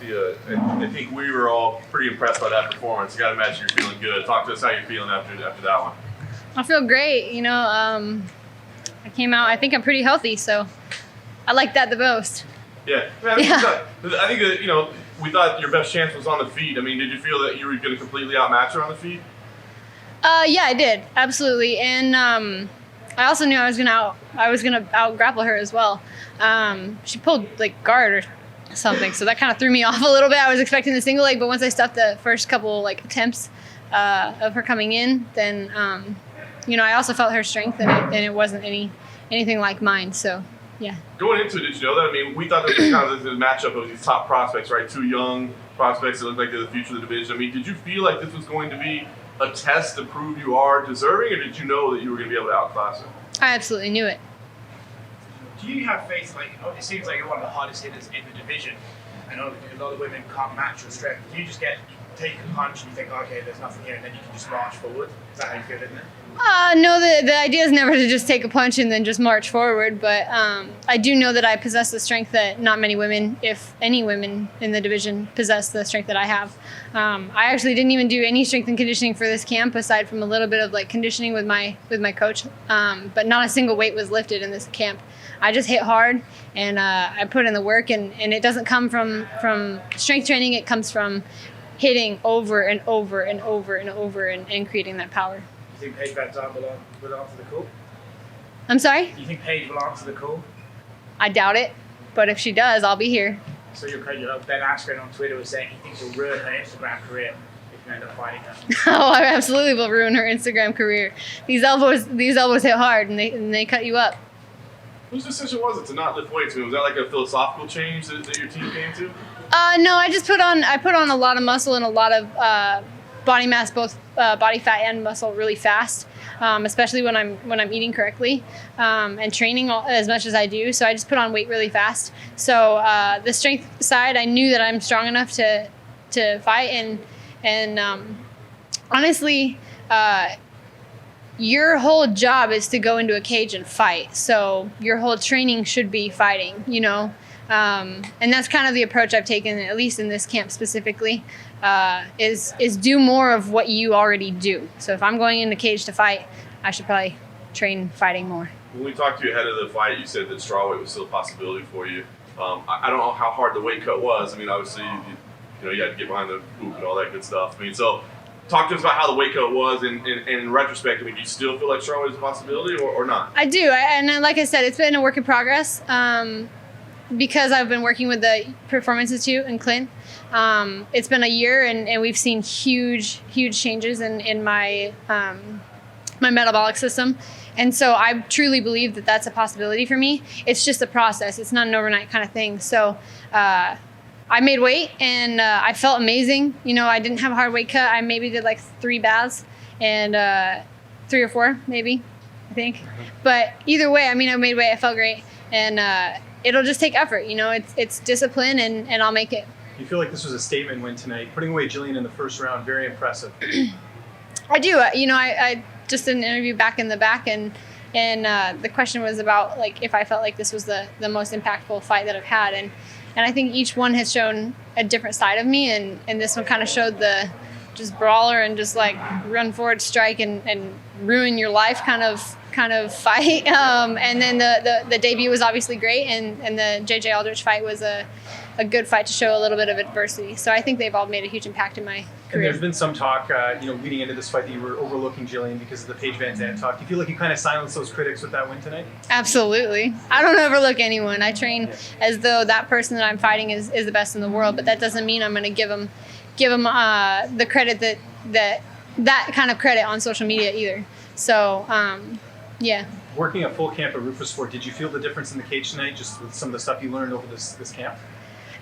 I think we were all pretty impressed by that performance. You got to imagine you're feeling good. Talk to us how you're feeling after that one. I feel great. I came out, I think I'm pretty healthy, so I like that the most. Yeah. I think that, we thought your best chance was on the feet. I mean, did you feel that you were going to completely outmatch her on the feet? Yeah, I did. Absolutely. And I also knew I was gonna out-grapple her as well. She pulled like guard or something, so that kind of threw me off a little bit. I was expecting the single leg, but once I stuffed the first couple like attempts of her coming in, then I also felt her strength and it wasn't anything like mine. So yeah. Going into it, did you know that? I mean, we thought that this kind of the matchup of these top prospects, right? Two young prospects that look like they're the future of the division. I mean, did you feel like this was going to be a test to prove you are deserving, or did you know that you were going to be able to outclass her? I absolutely knew it. Do you have faith, it seems like you're one of the hardest hitters in the division. I know a lot of women can't match your strength. Do you just take a punch and you think, okay, there's nothing here, and then you can just march forward? Is that how you feel, isn't it? No, the idea is never to just take a punch and then just march forward, but I do know that I possess the strength that not many women, if any women in the division, possess the strength that I have. I actually didn't even do any strength and conditioning for this camp aside from a little bit of like conditioning with my coach, but not a single weight was lifted in this camp. I just hit hard and I put in the work, and it doesn't come from strength training. It comes from hitting over and over and over and over and creating that power. Do you think Paige VanZant will answer the call? I'm sorry? Do you think Paige will answer the call? I doubt it, but if she does, I'll be here. So your coach, Ben Askren on Twitter, was saying he thinks you'll ruin her Instagram career if you end up fighting her. Oh, I absolutely will ruin her Instagram career. These elbows hit hard and they cut you up. Whose decision was it to not lift weights? I mean, was that like a philosophical change that your team came to? No, I just put on a lot of muscle and a lot of body mass, both body fat and muscle, really fast, especially when I'm eating correctly and training as much as I do. So I just put on weight really fast. So the strength side, I knew that I'm strong enough to fight, and honestly, your whole job is to go into a cage and fight. So your whole training should be fighting, and that's kind of the approach I've taken, at least in this camp specifically, is do more of what you already do. So if I'm going in the cage to fight, I should probably train fighting more. When we talked to you ahead of the fight, you said that strawweight was still a possibility for you. I don't know how hard the weight cut was. I mean, obviously, you had to get behind the hoop and all that good stuff. I mean, so talk to us about how the weight cut was, and in retrospect, I mean, do you still feel like strawweight is a possibility or not? I do, and like I said, it's been a work in progress. Because I've been working with the Performance Institute in Clint, it's been a year, and we've seen huge changes in my my metabolic system, and so I truly believe that that's a possibility for me. It's just a process; it's not an overnight kind of thing. So I made weight, and I felt amazing. I didn't have a hard weight cut. I maybe did like 3 baths and 3 or 4, maybe, I think. But either way, I made weight. I felt great, and it'll just take effort. It's discipline, and I'll make it. You feel like this was a statement win tonight, putting away Gillian in the first round. Very impressive. I do. I just did an interview back in the back, and the question was about like if I felt like this was the most impactful fight that I've had, and I think each one has shown a different side of me, and this one kind of showed the just brawler and just like run forward, strike, and ruin your life kind of fight. And then the debut was obviously great, and the JJ Aldrich fight was a good fight to show a little bit of adversity. So I think they've all made a huge impact in my career. And there's been some talk, leading into this fight that you were overlooking Gillian because of the Paige VanZant talk. Do you feel like you kind of silenced those critics with that win tonight? Absolutely. I don't overlook anyone. I train as though that person that I'm fighting is the best in the world, but that doesn't mean I'm going to give them the credit that kind of credit on social media either. So, yeah. Working a full camp at Rufus Ford, did you feel the difference in the cage tonight, just with some of the stuff you learned over this camp?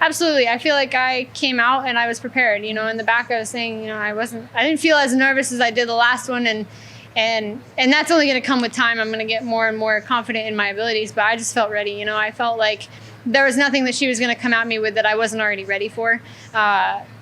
Absolutely. I feel like I came out and I was prepared. In the back I was saying, I didn't feel as nervous as I did the last one, and that's only going to come with time. I'm going to get more and more confident in my abilities, but I just felt ready. I felt like there was nothing that she was going to come at me with that I wasn't already ready for.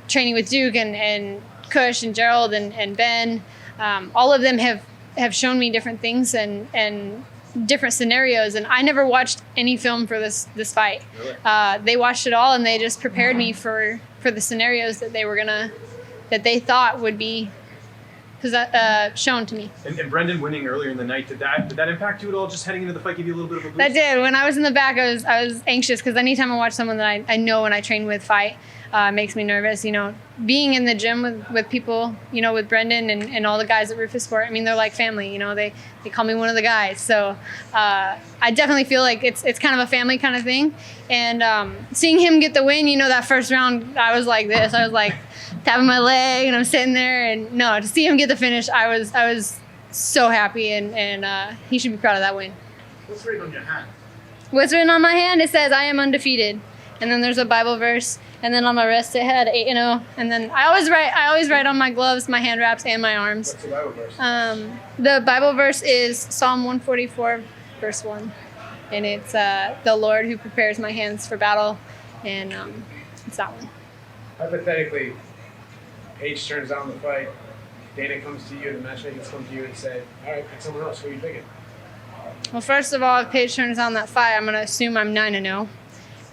Training with Duke and Kush and Gerald and Ben, all of them have shown me different things, and different scenarios, and I never watched any film for this fight. Really? They watched it all, and they just prepared me for the scenarios that they thought would be shown to me. And Brendan winning earlier in the night, did that impact you at all? Just heading into the fight, give you a little bit of a boost? That did. When I was in the back, I was anxious because anytime I watch someone that I know and I train with fight, makes me nervous. Being in the gym with people, with Brendan and all the guys at Rufus Sport, I mean, they're like family. They call me one of the guys. So I definitely feel like it's kind of a family kind of thing. And seeing him get the win, that first round, I was like this. I was like tapping my leg, and I'm sitting there. And no, to see him get the finish, I was so happy, and he should be proud of that win. What's written on your hand? What's written on my hand? It says, "I am undefeated." And then there's a Bible verse. And then on my wrist, it had 8-0. And then I always write on my gloves, my hand wraps, and my arms. What's the Bible verse? The Bible verse is Psalm 144, verse 1. And it's the Lord who prepares my hands for battle. And it's that one. Hypothetically, Paige turns down the fight. Dana comes to you, the matchmakers come to you and say, all right, pick someone else. Who are you picking? Well, first of all, if Paige turns down that fight, I'm going to assume I'm 9-0.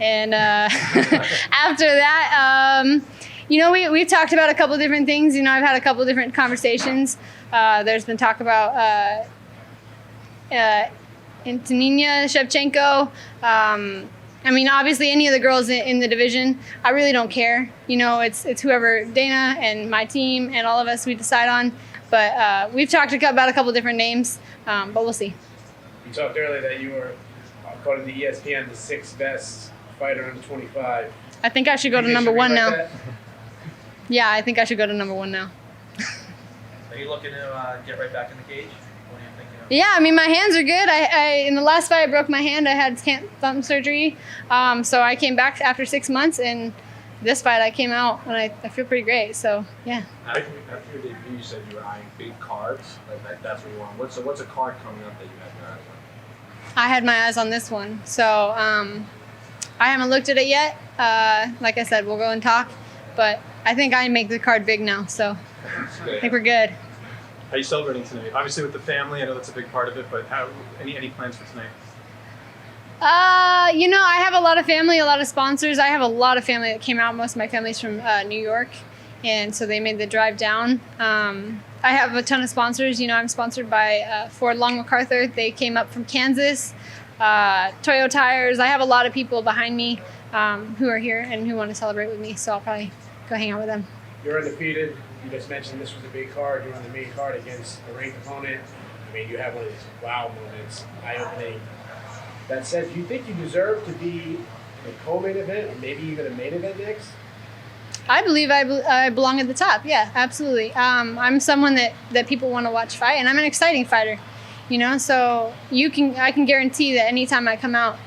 And after that, we've talked about a couple different things. I've had a couple different conversations. There's been talk about Antonina Shevchenko. Obviously any of the girls in the division, I really don't care. It's whoever Dana and my team and all of us we decide on. But we've talked about a couple different names, but we'll see. You talked earlier that you were, according to ESPN, the 6th best fighter under 25. I think I should go to number 1 now. Yeah, I think I should go to number 1 now. Are you looking to get right back in the cage? What are you thinking of? Yeah, my hands are good. I in the last fight I broke my hand. I had thumb surgery, so I came back after 6 months, and this fight I came out and I feel pretty great. So yeah. After your debut, you said you were eyeing big cards. That's what you want. What's a card coming up that you had your eyes on? I had my eyes on this one, so I haven't looked at it yet. Like I said, we'll go and talk, but I think I make the card big now, so I think we're good. How are you celebrating tonight? Obviously with the family, I know that's a big part of it, but any plans for tonight? I have a lot of family, a lot of sponsors. I have a lot of family that came out. Most of my family's from New York, and so they made the drive down. I have a ton of sponsors. I'm sponsored by Ford Long MacArthur. They came up from Kansas. Toyo Tires. I have a lot of people behind me who are here and who want to celebrate with me, so I'll probably go hang out with them. You're undefeated. You just mentioned this was a big card. You're on the main card against a ranked opponent. You have one of these wow moments, eye-opening. That said, do you think you deserve to be a co-main event or maybe even a main event next? I believe I belong at the top. Yeah, absolutely. I'm someone that people want to watch fight, and I'm an exciting fighter. So I can guarantee that anytime I come out,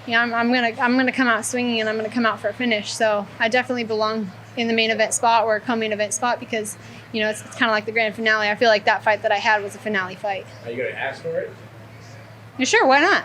I'm gonna come out swinging, and I'm gonna come out for a finish. So I definitely belong in the main event spot or a co-main event spot because it's kind of like the grand finale. I feel like that fight that I had was a finale fight. Are you gonna ask for it? Yeah, sure, why not?